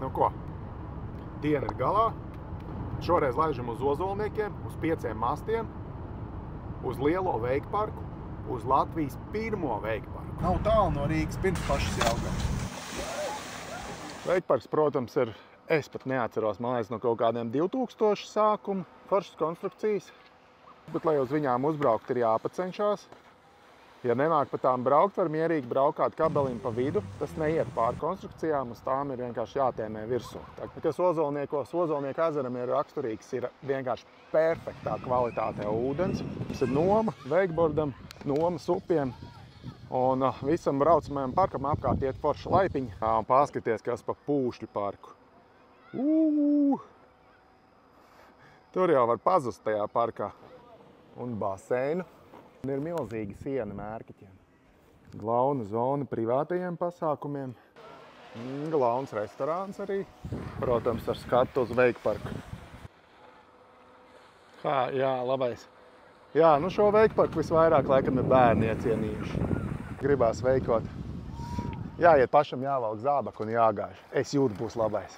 Nu ko, diena ir galā. Šoreiz laižam uz Ozolniekiem, uz 5 mastiem, uz lielo veikparku, uz Latvijas pirmo veikparku. Nav tālu no Rīgas, pirms pašas Jelgavas. Veikparks, protams, ir, es pat neatceros, man liekas, no kaut kādiem 2000 sākumu, foršas konstrukcijas. Bet, lai uz viņām uzbraukt, ir jāpacenšās. Ja nemāk pa tām braukt, var mierīgi braukāt kabelim pa vidu. Tas neiet pāri konstrukcijām, uz tām ir vienkārši jātēmē virsū. Kas Ozolniekos, Ozolnieku ezeram ir raksturīgs, ir vienkārši perfektā kvalitātē ūdens. Tas ir noma veikbordam, noma supiem. Un visam braucamajam parkam apkārt iet forša laipiņa. Un paskaties, kas pa Pūšļu parku. Tur jau var pazust tajā parkā. Un baseinu. Un ir milzīga siena mērkiķiem. Glauna zona privātajiem pasākumiem. Glauns restorāns arī. Protams, ar skatu uz veikparku. Jā, labais. Jā, nu šo veikparku visvairāk laikam ir bērni iecienījuši. Gribās veikot. Jāiet pašam jāvalk zābaku un jāgāž. Es jūtu, būs labais.